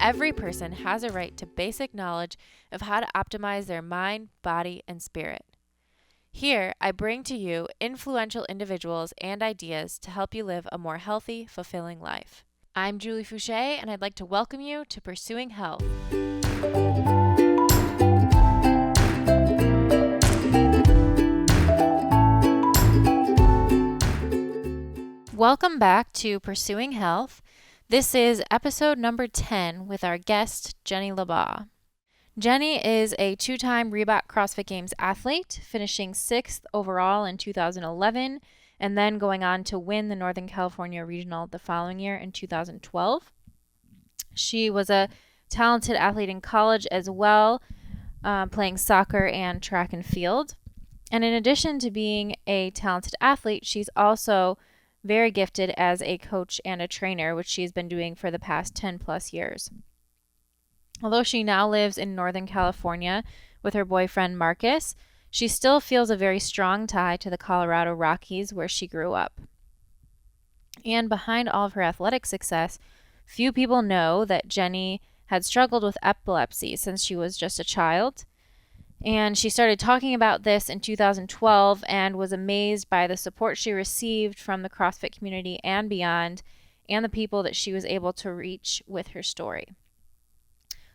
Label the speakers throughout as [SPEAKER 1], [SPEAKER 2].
[SPEAKER 1] every person has a right to basic knowledge of how to optimize their mind, body, and spirit. Here, I bring to you influential individuals and ideas to help you live a more healthy, fulfilling life. I'm Julie Fouché, and I'd like to welcome you to Pursuing Health. Welcome back to Pursuing Health. This is episode number 10 with our guest, Jenny LaBaw. Jenny is a two-time Reebok CrossFit Games athlete, finishing 6th overall in 2011, and then going on to win the Northern California Regional the following year in 2012. She was a talented athlete in college as well, playing soccer and track and field. And in addition to being a talented athlete, she's also very gifted as a coach and a trainer, which she's been doing for the past 10 plus years. Although she now lives in Northern California with her boyfriend Marcus, she still feels a very strong tie to the Colorado Rockies where she grew up. And behind all of her athletic success, few people know that Jenny had struggled with epilepsy since she was just a child. And she started talking about this in 2012 and was amazed by the support she received from the CrossFit community and beyond, and the people that she was able to reach with her story.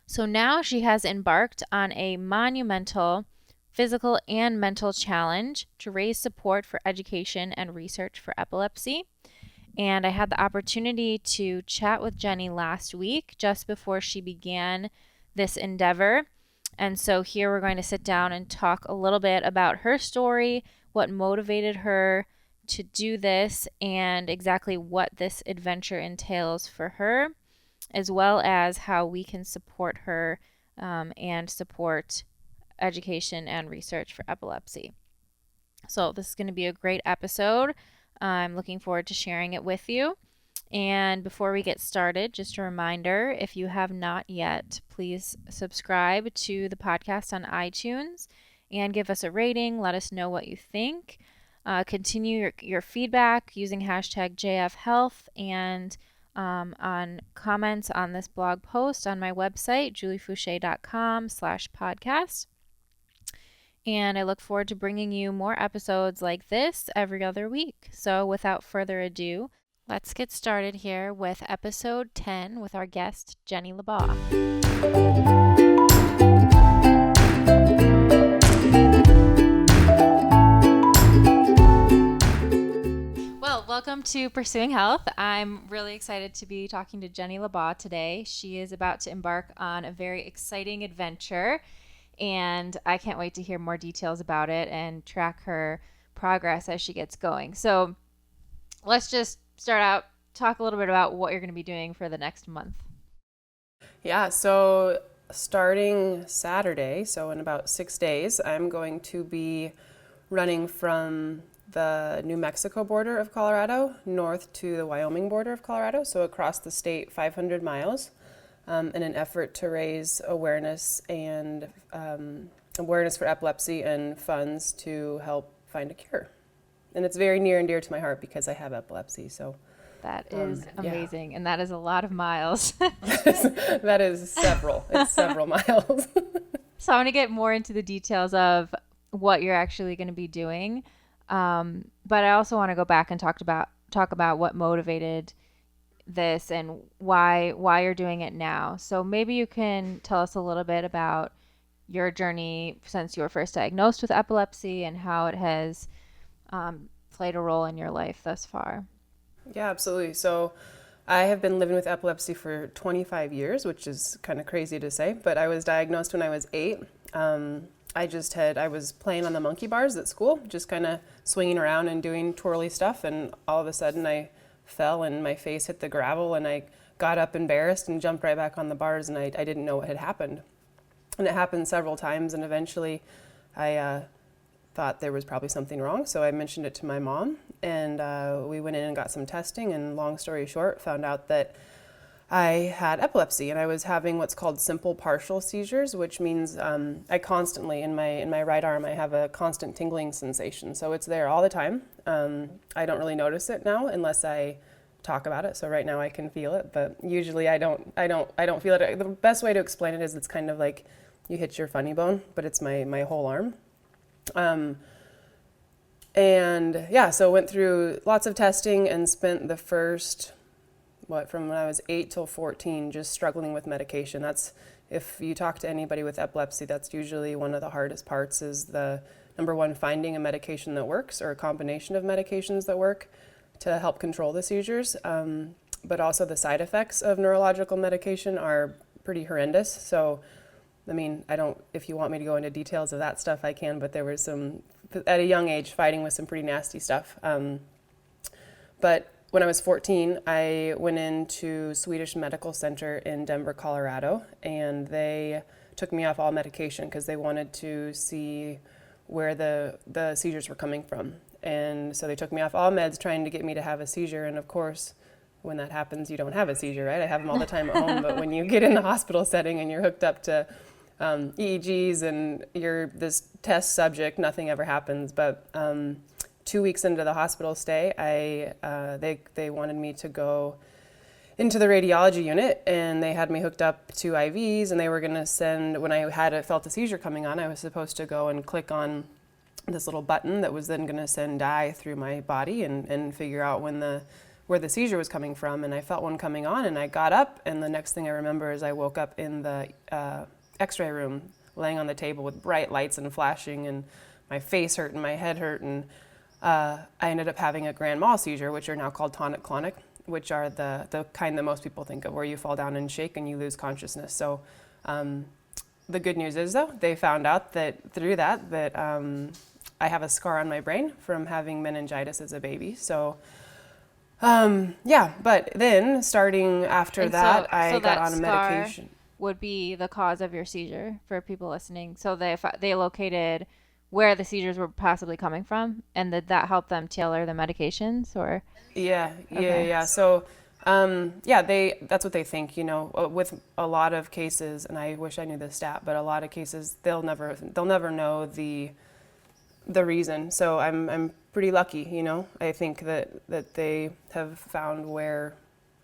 [SPEAKER 1] So now she has embarked on a monumental physical and mental challenge to raise support for education and research for epilepsy. And I had the opportunity to chat with Jenny last week, just before she began this endeavor. And so here we're going to sit down and talk a little bit about her story, what motivated her to do this, and exactly what this adventure entails for her, as well as how we can support her and support education and research for epilepsy. So this is going to be a great episode. I'm looking forward to sharing it with you. And before we get started, just a reminder, if you have not yet, please subscribe to the podcast on iTunes and give us a rating. Let us know what you think. Continue your feedback using hashtag JFHealth and on comments on this blog post on my website, juliefouché.com/podcast. And I look forward to bringing you more episodes like this every other week. So without further ado, let's get started here with episode 10 with our guest, Jenny LaBaw. Well, welcome to Pursuing Health. I'm really excited to be talking to Jenny LaBaw today. She is about to embark on a very exciting adventure, and I can't wait to hear more details about it and track her progress as she gets going. So let's just start out, talk a little bit about what you're going to be doing for the next month.
[SPEAKER 2] Yeah, so starting Saturday, so in about 6 days, I'm going to be running from the New Mexico border of Colorado north to the Wyoming border of Colorado, so across the state 500 miles, in an effort to raise awareness and awareness for epilepsy and funds to help find a cure. And it's very near and dear to my heart because I have epilepsy. So
[SPEAKER 1] that is amazing. Yeah. And that is a lot of miles.
[SPEAKER 2] That is several. It's several miles.
[SPEAKER 1] So I want to get more into the details of what you're actually going to be doing. But I also want to go back and talk about what motivated this and why you're doing it now. So maybe you can tell us a little bit about your journey since you were first diagnosed with epilepsy and how it has played a role in your life thus far.
[SPEAKER 2] Yeah, absolutely. So I have been living with epilepsy for 25 years, which is kind of crazy to say, but I was diagnosed when I was 8. I was playing on the monkey bars at school, just kind of swinging around and doing twirly stuff, and all of a sudden I fell and my face hit the gravel, and I got up embarrassed and jumped right back on the bars, and I didn't know what had happened. And it happened several times, and eventually I thought there was probably something wrong, so I mentioned it to my mom, and we went in and got some testing, and long story short, found out that I had epilepsy, and I was having what's called simple partial seizures, which means I constantly, in my right arm, I have a constant tingling sensation, so it's there all the time. I don't really notice it now unless I talk about it. So right now I can feel it, but usually I don't feel it. The best way to explain it is it's kind of like you hit your funny bone, but it's my whole arm. And yeah, so went through lots of testing and spent the first, from when I was 8 till 14, just struggling with medication. That's, if you talk to anybody with epilepsy, that's usually one of the hardest parts, is the number one, finding a medication that works, or a combination of medications that work to help control the seizures. But also the side effects of neurological medication are pretty horrendous. So, I mean, if you want me to go into details of that stuff, I can, but there was some, at a young age, fighting with some pretty nasty stuff. But when I was 14, I went into Swedish Medical Center in Denver, Colorado, and they took me off all medication because they wanted to see where the seizures were coming from. And so they took me off all meds, trying to get me to have a seizure. And of course, when that happens, you don't have a seizure, right? I have them all the time at home. But when you get in the hospital setting and you're hooked up to EEGs and you're this test subject, nothing ever happens. But 2 weeks into the hospital stay, they wanted me to go into the radiology unit, and they had me hooked up to IVs, and they were going to send, when I felt a seizure coming on, I was supposed to go and click on this little button that was then going to send dye through my body and figure out where the seizure was coming from. And I felt one coming on, and I got up, and the next thing I remember is I woke up in the x-ray room, laying on the table with bright lights and flashing, and my face hurt and my head hurt, and I ended up having a grand mal seizure, which are now called tonic-clonic, which are the kind that most people think of, where you fall down and shake and you lose consciousness. So the good news is, though, they found out that through that I have a scar on my brain from having meningitis as a baby. So but then starting after that, I got on a medication.
[SPEAKER 1] Would be the cause of your seizure for people listening. So they located where the seizures were possibly coming from, and did that help them tailor the medications, or?
[SPEAKER 2] Yeah. So, that's what they think, with a lot of cases, and I wish I knew this stat, but a lot of cases, they'll never know the reason. So I'm pretty lucky, I think that they have found where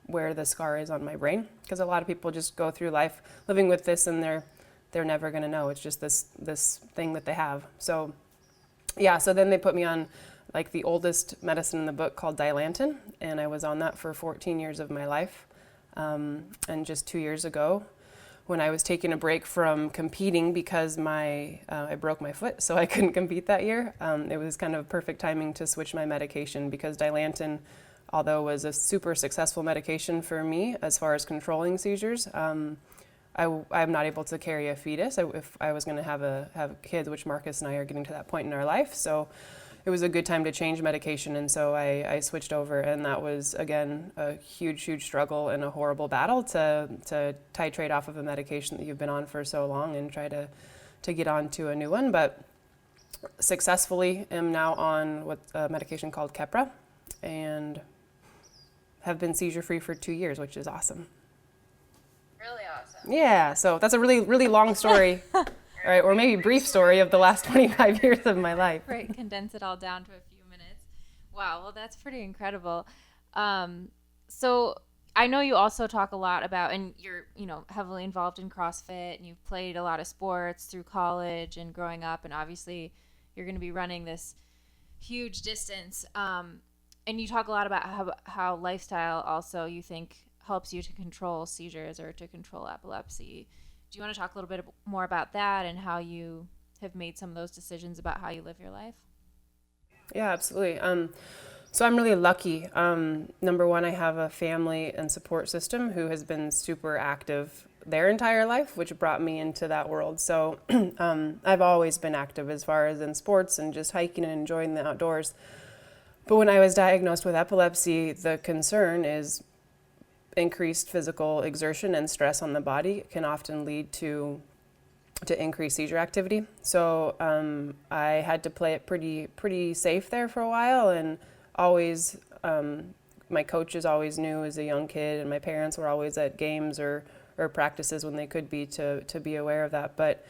[SPEAKER 2] the scar is on my brain, because a lot of people just go through life living with this, and they're never going to know. It's just this thing that they have. So, so then they put me on like the oldest medicine in the book, called Dilantin, and I was on that for 14 years of my life. And just 2 years ago, when I was taking a break from competing because I broke my foot, so I couldn't compete that year, it was kind of perfect timing to switch my medication, because Dilantin, although was a super successful medication for me as far as controlling seizures, I'm not able to carry a fetus if I was going to have kids, which Marcus and I are getting to that point in our life. So it was a good time to change medication, and so I switched over, and that was, again, a huge struggle and a horrible battle to titrate off of a medication that you've been on for so long and try to get on to a new one. But successfully am now on a medication called Keppra, and have been seizure-free for 2 years, which is awesome.
[SPEAKER 1] Really awesome.
[SPEAKER 2] Yeah, so that's a really, really long story, all right, or maybe brief story of the last 25 years of my life.
[SPEAKER 1] Right, condense it all down to a few minutes. Wow, well, that's pretty incredible. So I know you also talk a lot about, and you're, heavily involved in CrossFit, and you've played a lot of sports through college and growing up, and obviously you're going to be running this huge distance. And you talk a lot about how lifestyle also, you think, helps you to control seizures or to control epilepsy. Do you want to talk a little bit more about that and how you have made some of those decisions about how you live your life?
[SPEAKER 2] Yeah, absolutely. So I'm really lucky. Number one, I have a family and support system who has been super active their entire life, which brought me into that world. So I've always been active as far as in sports and just hiking and enjoying the outdoors. But when I was diagnosed with epilepsy, the concern is increased physical exertion and stress on the body can often lead to increased seizure activity. So I had to play it pretty safe there for a while, and always my coaches always knew as a young kid, and my parents were always at games or practices when they could be to be aware of that. But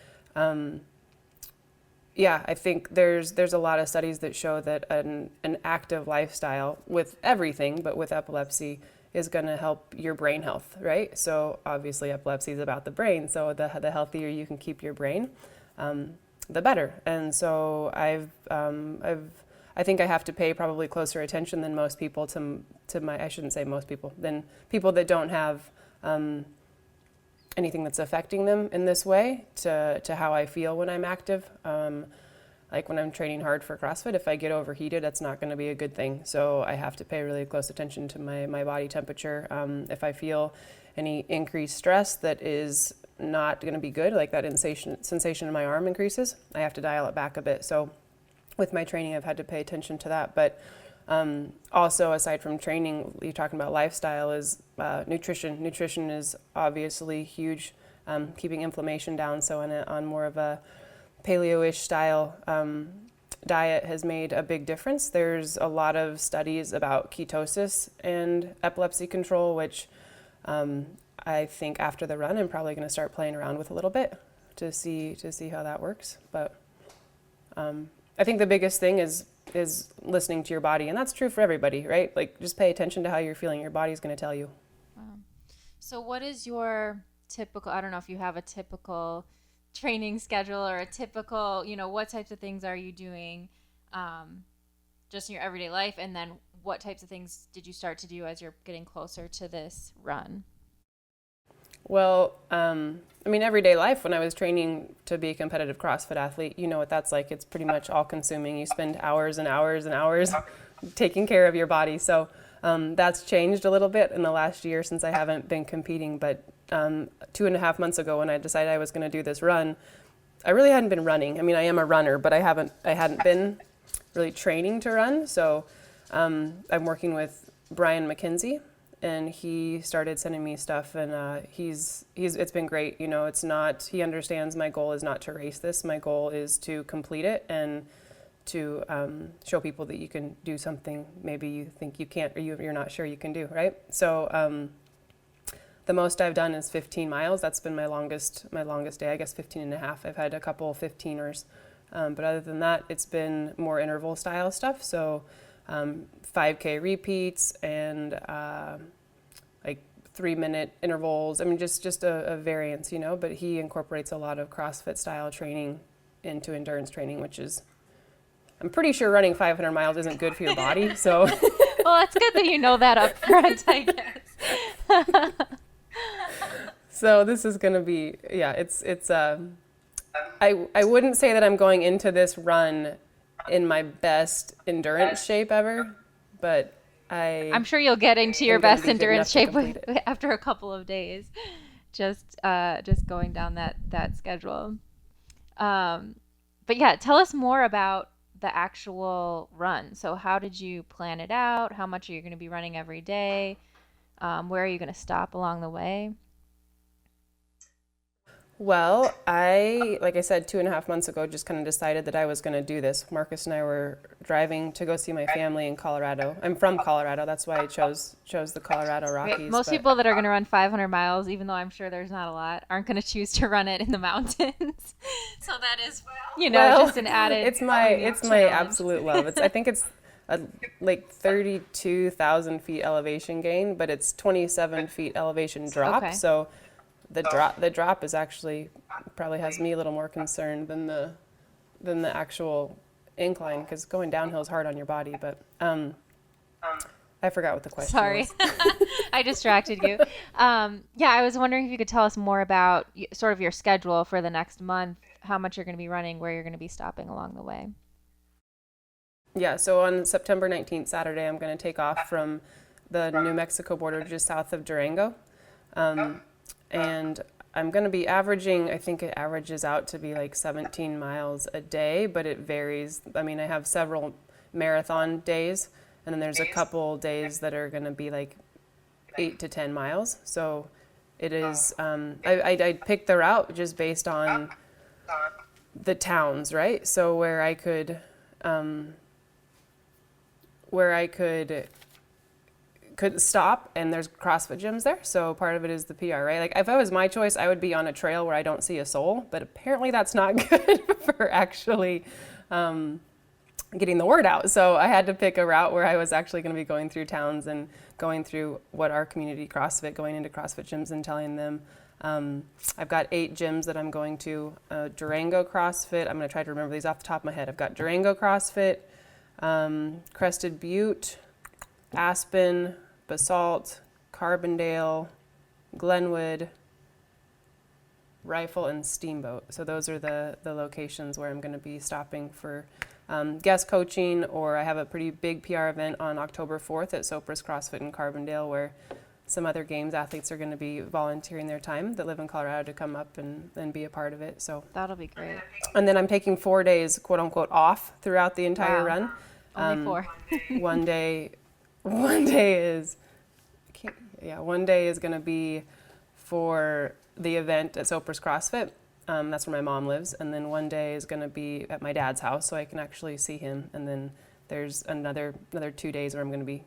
[SPEAKER 2] yeah, I think there's a lot of studies that show that an active lifestyle with everything, but with epilepsy, is going to help your brain health, right? So obviously epilepsy is about the brain, so the healthier you can keep your brain, the better. And so I think I have to pay probably closer attention than most people to my, I shouldn't say most people, than people that don't have anything that's affecting them in this way to how I feel when I'm active. Like when I'm training hard for CrossFit, if I get overheated, that's not going to be a good thing. So I have to pay really close attention to my body temperature. If I feel any increased stress that is not going to be good, like that sensation in my arm increases, I have to dial it back a bit. So with my training, I've had to pay attention to that. But also, aside from training, you're talking about lifestyle, is nutrition. Nutrition is obviously huge, keeping inflammation down. So on more of a paleo-ish style diet has made a big difference. There's a lot of studies about ketosis and epilepsy control, which I think after the run, I'm probably going to start playing around with a little bit to see how that works. But I think the biggest thing is listening to your body, and that's true for everybody, right? Like, just pay attention to how you're feeling. Your body's going to tell you.
[SPEAKER 1] Wow. So what is your typical, I don't know if you have a typical training schedule or a typical, what types of things are you doing just in your everyday life? And then what types of things did you start to do as you're getting closer to this run?
[SPEAKER 2] Well, everyday life, when I was training to be a competitive CrossFit athlete, you know what that's like. It's pretty much all consuming. You spend hours and hours and hours taking care of your body. So that's changed a little bit in the last year since I haven't been competing. But 2.5 months ago, when I decided I was going to do this run, I really hadn't been running. I mean, I am a runner, but I hadn't been really training to run. So I'm working with Brian McKenzie, and he started sending me stuff, and it's been great. It's not, he understands my goal is not to race this. My goal is to complete it and to show people that you can do something maybe you think you can't, or you're not sure you can do, right? So the most I've done is 15 miles. That's been my longest day, I guess 15 and a half. I've had a couple 15ers, but other than that, it's been more interval style stuff. So 5K repeats and like 3-minute intervals. I mean, just a variance, but he incorporates a lot of CrossFit style training into endurance training, which is, I'm pretty sure running 500 miles isn't good for your body. So
[SPEAKER 1] well, it's good that you know that up front, I guess.
[SPEAKER 2] So this is going to be, I wouldn't say that I'm going into this run in my best endurance shape ever, but I'm
[SPEAKER 1] sure you'll get into your best endurance shape after a couple of days, just going down that schedule. But yeah, tell us more about the actual run. So how did you plan it out? How much are you going to be running every day? Where are you going to stop along the way?
[SPEAKER 2] Well, like I said, 2.5 months ago, just kind of decided that I was going to do this. Marcus and I were driving to go see my family in Colorado. I'm from Colorado. That's why I chose the Colorado Rockies.
[SPEAKER 1] Most people that are going to run 500 miles, even though I'm sure there's not a lot, aren't going to choose to run it in the mountains. So that is, just an added.
[SPEAKER 2] It's my absolute love. I think it's like 32,000 feet elevation gain, but it's 27 feet elevation drop.
[SPEAKER 1] Okay.
[SPEAKER 2] So the drop is actually probably has me a little more concerned than the actual incline, because going downhill is hard on your body. But I forgot what the question was.
[SPEAKER 1] Sorry, I distracted you. I was wondering if you could tell us more about sort of your schedule for the next month, how much you're going to be running, where you're going to be stopping along the way.
[SPEAKER 2] Yeah, so on September 19th, Saturday, I'm going to take off from the New Mexico border just south of Durango. And I'm going to be averaging, I think it averages out to be like 17 miles a day, but it varies. I mean, I have several marathon days, and then there's a couple days that are going to be like 8 to 10 miles. So it is, I picked the route just based on the towns, right? So where I could could stop, and there's CrossFit gyms there, so part of it is the PR, right? Like if it was my choice, I would be on a trail where I don't see a soul, but apparently that's not good for actually getting the word out. So I had to pick a route where I was actually going to be going through towns and going through what are community CrossFit, going into CrossFit gyms and telling them. I've got 8 gyms that I'm going to. Durango CrossFit, I'm going to try to remember these off the top of my head. I've got Durango CrossFit, Crested Butte, Aspen, Basalt, Carbondale, Glenwood, Rifle, and Steamboat. So those are the locations where I'm going to be stopping for guest coaching, or I have a pretty big PR event on October 4th at Sopris CrossFit in Carbondale, where some other games athletes are going to be volunteering their time that live in Colorado to come up and be a part of it. So
[SPEAKER 1] That'll be great.
[SPEAKER 2] And then I'm taking 4 days, quote unquote, off throughout the entire run.
[SPEAKER 1] Only 4.
[SPEAKER 2] One day is going to be for the event at Sopris CrossFit. That's where my mom lives. And then one day is going to be at my dad's house, so I can actually see him. And then there's another 2 days where I'm going to be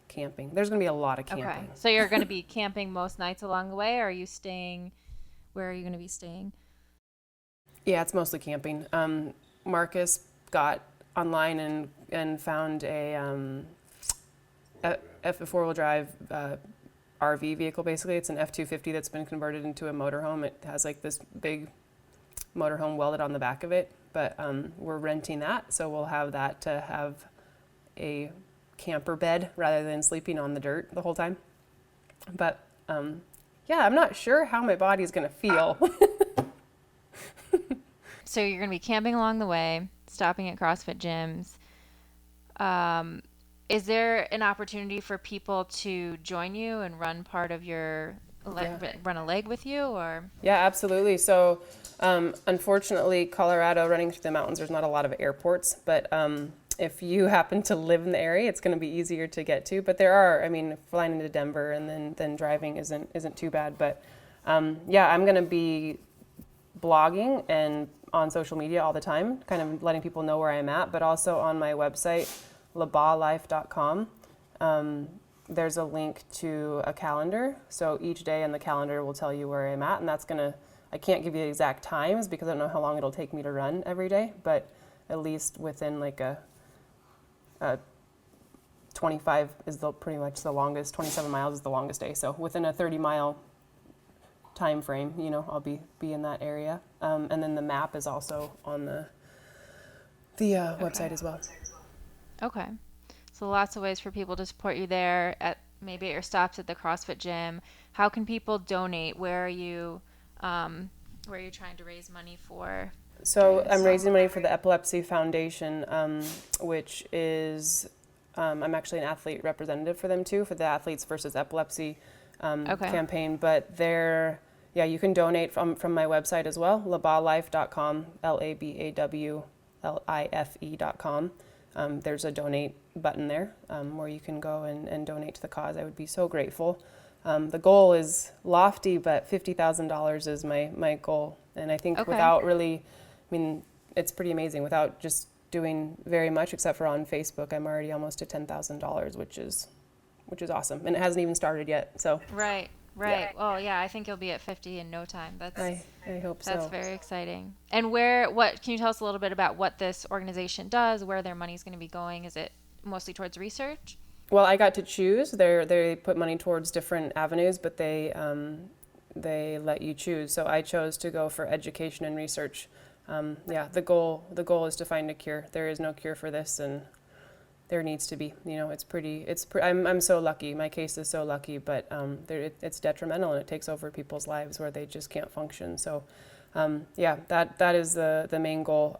[SPEAKER 2] camping. There's going to be a lot of camping.
[SPEAKER 1] Okay. So you're going to be camping most nights along the way, or are you staying? Where are you going to be staying?
[SPEAKER 2] Yeah, it's mostly camping. Marcus got online and found a 4-wheel drive RV vehicle. Basically, it's an F-250 that's been converted into a motorhome. It has like this big motorhome welded on the back of it, but we're renting that, so we'll have that to have a camper bed rather than sleeping on the dirt the whole time. But yeah, I'm not sure how my body's going to feel.
[SPEAKER 1] So you're going to be camping along the way, stopping at CrossFit gyms. Is there an opportunity for people to join you and run part of your run a leg with you, or?
[SPEAKER 2] Yeah, absolutely. So unfortunately, Colorado, running through the mountains, there's not a lot of airports, but if you happen to live in the area, it's going to be easier to get to. But there are, I mean, flying into Denver and then driving isn't too bad. But yeah, I'm going to be blogging and on social media all the time, kind of letting people know where I'm at, but also on my website, labawlife.com. There's a link to a calendar. So each day in the calendar will tell you where I'm at, and I can't give you the exact times because I don't know how long it'll take me to run every day, but at least within like a 25 is pretty much the longest, 27 miles is the longest day. So within a 30-mile time frame, I'll be in that area. And then the map is also on the website as well.
[SPEAKER 1] Okay. So lots of ways for people to support you there at your stops at the CrossFit gym. How can people donate? Where are you trying to raise money for?
[SPEAKER 2] So I'm raising money for the Epilepsy Foundation, which is, I'm actually an athlete representative for them too, for the Athletes versus Epilepsy campaign. But you can donate from my website as well, labawlife.com, LABAWLIFE.com. There's a donate button there where you can go and donate to the cause. I would be so grateful. The goal is lofty, but $50,000 is my goal. And I think without really, it's pretty amazing. Without just doing very much, except for on Facebook, I'm already almost to $10,000, which is awesome. And it hasn't even started yet. So
[SPEAKER 1] Right. Yeah. Well, yeah, I think you'll be at 50 in no time.
[SPEAKER 2] I hope so.
[SPEAKER 1] That's very exciting. And can you tell us a little bit about what this organization does, where their money's going to be going? Is it mostly towards research?
[SPEAKER 2] Well, I got to choose. They put money towards different avenues, but they let you choose. So I chose to go for education and research. The goal is to find a cure. There is no cure for this, and there needs to be. I'm so lucky. My case is so lucky, but it's detrimental, and it takes over people's lives where they just can't function. So that is the main goal.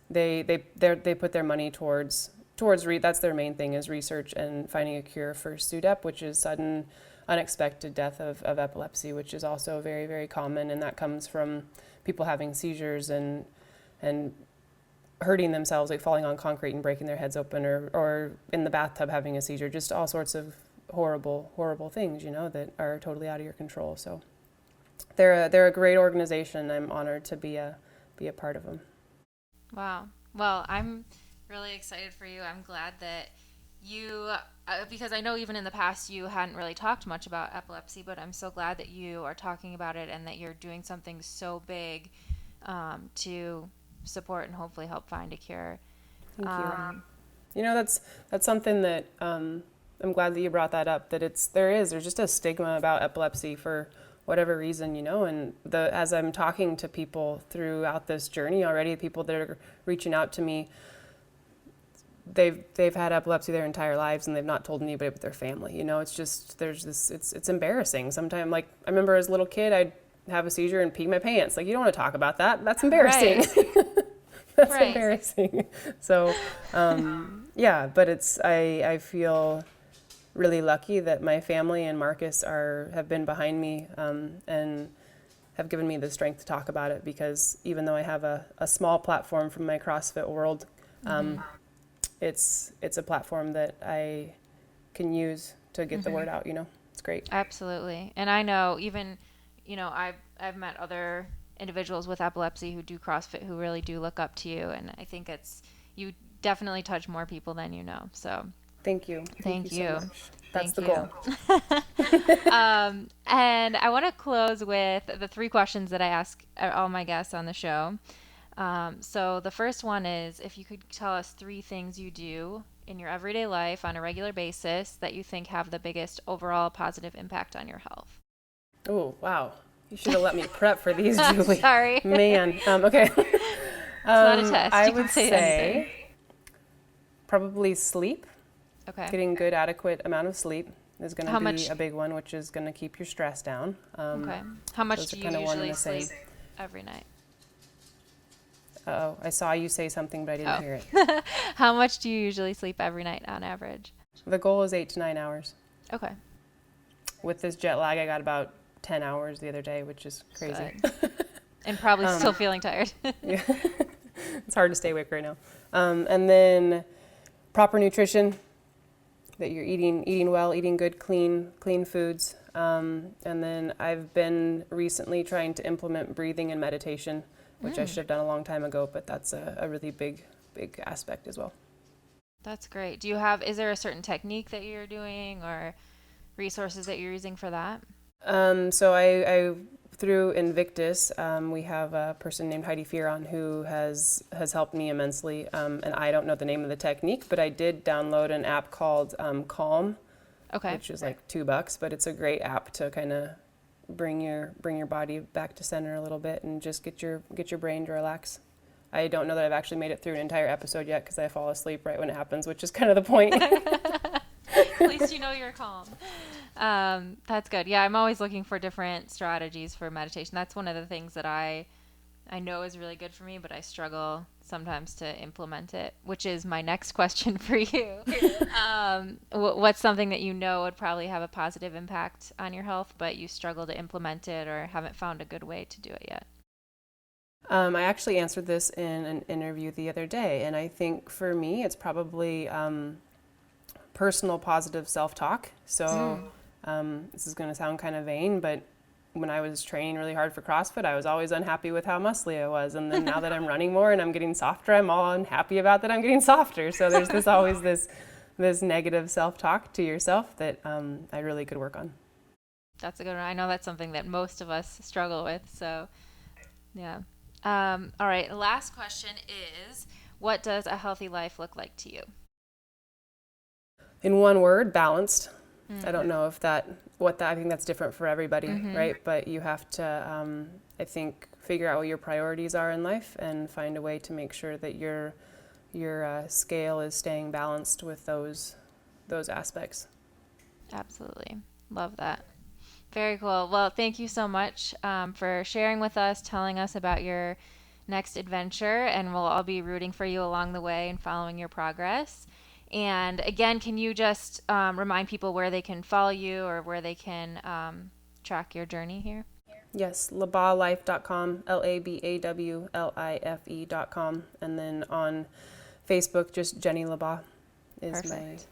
[SPEAKER 2] They put their money towards that's their main thing, is research and finding a cure for SUDEP, which is sudden unexpected death of epilepsy, which is also very, very common, and that comes from people having seizures and hurting themselves, like falling on concrete and breaking their heads open, or in the bathtub having a seizure, just all sorts of horrible things, that are totally out of your control. So they're a great organization. I'm honored to be a part of them.
[SPEAKER 1] Wow. Well, I'm really excited for you. I'm glad that you, because I know even in the past you hadn't really talked much about epilepsy, but I'm so glad that you are talking about it and that you're doing something so big to support and hopefully help find a cure.
[SPEAKER 2] Thank you. That's something that I'm glad that you brought that up. That there's just a stigma about epilepsy for whatever reason, and as I'm talking to people throughout this journey already, people that are reaching out to me, they've had epilepsy their entire lives and they've not told anybody but their family. It's just it's embarrassing. Sometimes, like I remember as a little kid, I'd have a seizure and pee my pants. Like, you don't want to talk about that. That's embarrassing.
[SPEAKER 1] Right.
[SPEAKER 2] That's
[SPEAKER 1] Right.
[SPEAKER 2] embarrassing. So, but I feel really lucky that my family and Marcus have been behind me and have given me the strength to talk about it, because even though I have a small platform from my CrossFit world, it's a platform that I can use to get the word out. It's great.
[SPEAKER 1] Absolutely. And I know even, I've met other individuals with epilepsy who do CrossFit who really do look up to you. And I think you definitely touch more people than you know. So
[SPEAKER 2] Thank you.
[SPEAKER 1] Thank you.
[SPEAKER 2] So much. That's
[SPEAKER 1] Thank
[SPEAKER 2] the goal.
[SPEAKER 1] And I want to close with the 3 questions that I ask all my guests on the show. So the first one is, if you could tell us 3 things you do in your everyday life on a regular basis that you think have the biggest overall positive impact on your health.
[SPEAKER 2] Oh, wow. You should have let me prep for these, Julie.
[SPEAKER 1] Sorry.
[SPEAKER 2] Man. Okay.
[SPEAKER 1] It's not a test.
[SPEAKER 2] I
[SPEAKER 1] You can
[SPEAKER 2] would
[SPEAKER 1] say
[SPEAKER 2] say
[SPEAKER 1] anything.
[SPEAKER 2] probably sleep.
[SPEAKER 1] Okay.
[SPEAKER 2] Getting good, adequate amount of sleep is going to be
[SPEAKER 1] much-
[SPEAKER 2] a big one, which is going to keep your stress down.
[SPEAKER 1] Okay. How much
[SPEAKER 2] those
[SPEAKER 1] do
[SPEAKER 2] are
[SPEAKER 1] you
[SPEAKER 2] kinda one and
[SPEAKER 1] usually
[SPEAKER 2] the same.
[SPEAKER 1] sleep every night?
[SPEAKER 2] I saw you say something, but I didn't hear it.
[SPEAKER 1] How much do you usually sleep every night on average?
[SPEAKER 2] The goal is 8 to 9 hours.
[SPEAKER 1] Okay.
[SPEAKER 2] With this jet lag, I got about 10 hours the other day, which is crazy.
[SPEAKER 1] Good. And probably still feeling tired.
[SPEAKER 2] Yeah. It's hard to stay awake right now. And then proper nutrition, that you're eating well, eating good, clean foods. And then I've been recently trying to implement breathing and meditation, which I should have done a long time ago, but that's a really big aspect as well.
[SPEAKER 1] That's great. Is there a certain technique that you're doing or resources that you're using for that?
[SPEAKER 2] So I through Invictus, we have a person named Heidi Fearon who has helped me immensely. And I don't know the name of the technique, but I did download an app called Calm, which is like $2, but it's a great app to kind of bring your body back to center a little bit and just get your brain to relax. I don't know that I've actually made it through an entire episode yet because I fall asleep right when it happens, which is kind of the point.
[SPEAKER 1] At least you know you're calm. That's good. Yeah, I'm always looking for different strategies for meditation. That's one of the things that I know is really good for me, but I struggle sometimes to implement it, which is my next question for you. What's something that you know would probably have a positive impact on your health, but you struggle to implement it or haven't found a good way to do it yet?
[SPEAKER 2] I actually answered this in an interview the other day, and I think for me it's probably personal positive self-talk. So this is going to sound kind of vain, but when I was training really hard for CrossFit, I was always unhappy with how muscly I was. And then now that I'm running more and I'm getting softer, I'm all unhappy about that I'm getting softer. So there's always this negative self-talk to yourself that I really could work on.
[SPEAKER 1] That's a good one. I know that's something that most of us struggle with. So, yeah. All right. Last question is, what does a healthy life look like to you?
[SPEAKER 2] In one word, balanced. I don't know I think that's different for everybody, right? But you have to, I think, figure out what your priorities are in life and find a way to make sure that your scale is staying balanced with those aspects.
[SPEAKER 1] Absolutely. Love that. Very cool. Well, thank you so much for sharing with us, telling us about your next adventure, and we'll all be rooting for you along the way and following your progress. And again, can you just remind people where they can follow you or where they can track your journey here?
[SPEAKER 2] Yes, labawlife.com, LABAWLIFE.com. And then on Facebook, just Jenny LaBaw is
[SPEAKER 1] Perfect.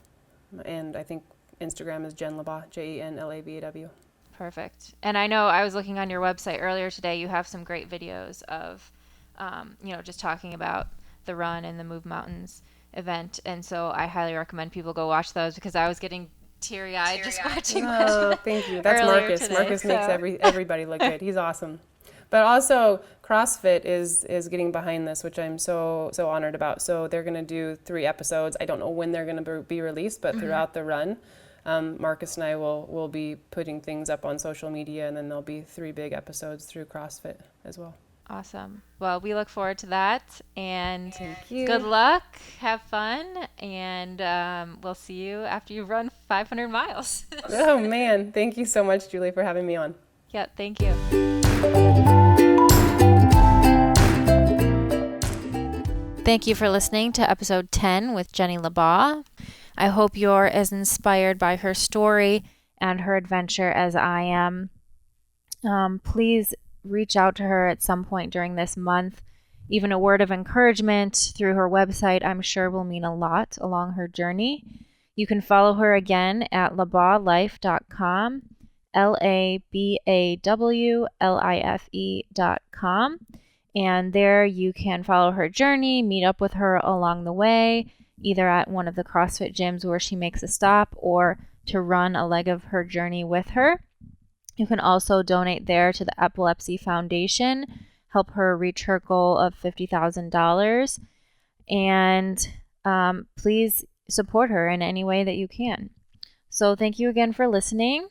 [SPEAKER 2] and I think Instagram is Jen LaBaw, JenLabaw.
[SPEAKER 1] Perfect. And I know I was looking on your website earlier today, you have some great videos of, just talking about the run and the Move Mountains. event. And so I highly recommend people go watch those because I was getting teary-eyed just watching
[SPEAKER 2] Oh, thank you. That's Marcus.
[SPEAKER 1] today,
[SPEAKER 2] Marcus makes everybody look good. He's awesome. But also, CrossFit is getting behind this, which I'm so honored about. So they're going to do 3 episodes. I don't know when they're going to be released, but throughout the run, Marcus and I will be putting things up on social media, and then there'll be 3 big episodes through CrossFit as well.
[SPEAKER 1] Awesome. Well, we look forward to that, and
[SPEAKER 2] Thank you.
[SPEAKER 1] good luck. Have fun, and we'll see you after you run 500 miles.
[SPEAKER 2] Oh, man. Thank you so much, Julie, for having me on.
[SPEAKER 1] Yeah, thank you. Thank you for listening to episode 10 with Jenny LaBaw. I hope you're as inspired by her story and her adventure as I am. Please reach out to her at some point during this month. Even a word of encouragement through her website, I'm sure, will mean a lot along her journey. You can follow her again at labawlife.com, LABAWLIFE.com. And there you can follow her journey, meet up with her along the way, either at one of the CrossFit gyms where she makes a stop or to run a leg of her journey with her. You can also donate there to the Epilepsy Foundation, help her reach her goal of $50,000, and please support her in any way that you can. So thank you again for listening.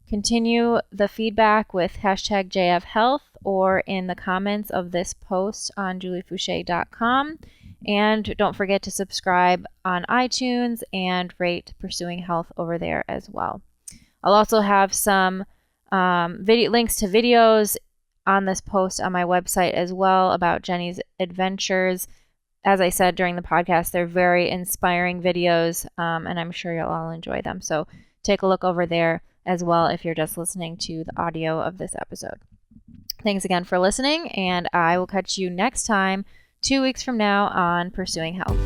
[SPEAKER 1] Continue the feedback with #JFHealth or in the comments of this post on juliefouché.com. And don't forget to subscribe on iTunes and rate Pursuing Health over there as well. I'll also have some links to videos on this post on my website as well about Jenny's adventures. As I said during the podcast, they're very inspiring videos, and I'm sure you'll all enjoy them. So take a look over there as well if you're just listening to the audio of this episode. Thanks again for listening, and I will catch you next time, 2 weeks from now, on Pursuing Health.